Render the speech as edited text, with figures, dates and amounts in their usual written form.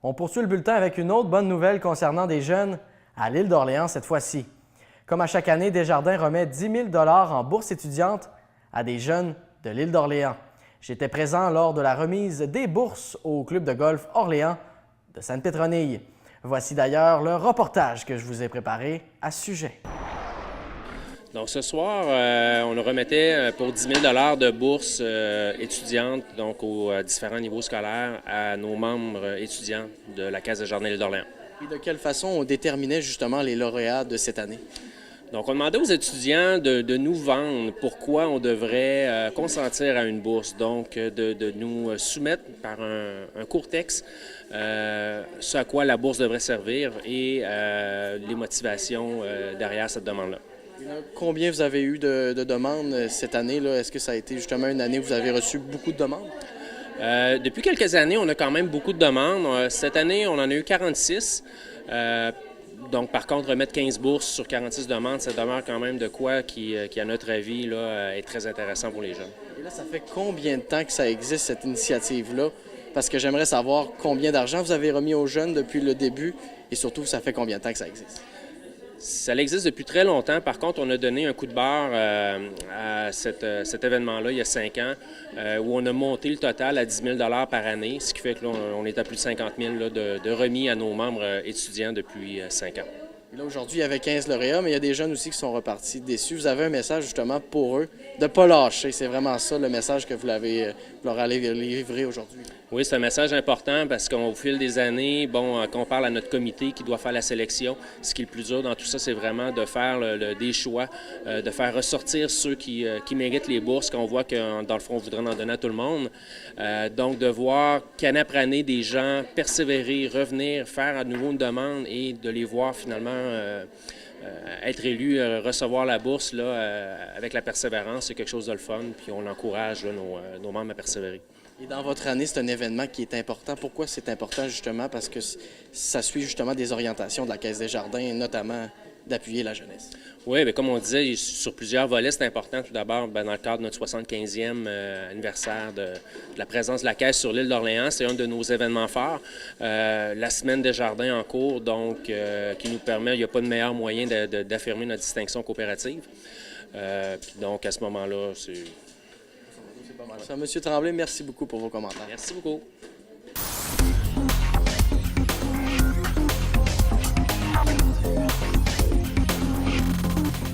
On poursuit le bulletin avec une autre bonne nouvelle concernant des jeunes à l'île d'Orléans cette fois-ci. Comme à chaque année, Desjardins remet 10 000 $ en bourse étudiante à des jeunes de l'île d'Orléans. J'étais présent lors de la remise des bourses au club de golf Orléans de Sainte-Pétronille. Voici d'ailleurs le reportage que je vous ai préparé à ce sujet. Donc ce soir, on remettait pour 10 000 $ de bourses étudiantes, donc aux différents niveaux scolaires, à nos membres étudiants de la Caisse Desjardins l'île d'Orléans. Et de quelle façon on déterminait justement les lauréats de cette année? Donc on demandait aux étudiants de nous vendre pourquoi on devrait consentir à une bourse, donc de nous soumettre par un court texte ce à quoi la bourse devrait servir et les motivations derrière cette demande-là. Combien vous avez eu de demandes cette année? Est-ce que ça a été justement une année où vous avez reçu beaucoup de demandes? Depuis quelques années, on a quand même beaucoup de demandes. Cette année, on en a eu 46. Donc, par contre, remettre 15 bourses sur 46 demandes, ça demeure quand même de quoi qui à notre avis, là, est très intéressant pour les jeunes. Et là, ça fait combien de temps que ça existe, cette initiative-là? Parce que j'aimerais savoir combien d'argent vous avez remis aux jeunes depuis le début et surtout, ça fait combien de temps que ça existe? Ça existe depuis très longtemps. Par contre, on a donné un coup de barre à cet événement-là il y a 5 ans, où on a monté le total à 10 000 $ par année, ce qui fait que là, on est à plus de 50 000 là, de remis à nos membres étudiants depuis 5 ans. Et là, aujourd'hui, il y avait 15 lauréats, mais il y a des jeunes aussi qui sont repartis déçus. Vous avez un message justement pour eux de ne pas lâcher. C'est vraiment ça le message que vous leur allez livrer aujourd'hui. Oui, c'est un message important parce qu'au fil des années, quand on parle à notre comité qui doit faire la sélection, ce qui est le plus dur dans tout ça, c'est vraiment de faire des choix, de faire ressortir ceux qui méritent les bourses, qu'on voit que dans le fond, on voudrait en donner à tout le monde. Donc, de voir qu'année après année, des gens persévérer, revenir, faire à nouveau une demande et de les voir finalement être élus, recevoir la bourse là, avec la persévérance, c'est quelque chose de le fun, puis on encourage là, nos membres à persévérer. Et dans votre année, c'est un événement qui est important. Pourquoi c'est important, justement? Parce que ça suit justement des orientations de la Caisse Desjardins, notamment d'appuyer la jeunesse. Oui, bien, comme on disait, sur plusieurs volets, c'est important. Tout d'abord, dans le cadre de notre 75e anniversaire de la présence de la Caisse sur l'île d'Orléans, c'est un de nos événements forts. La Semaine Desjardins en cours, donc, qui nous permet, il n'y a pas de meilleur moyen d'affirmer notre distinction coopérative. Puis donc, à ce moment-là, c'est... Monsieur Tremblay, merci beaucoup pour vos commentaires. Merci beaucoup.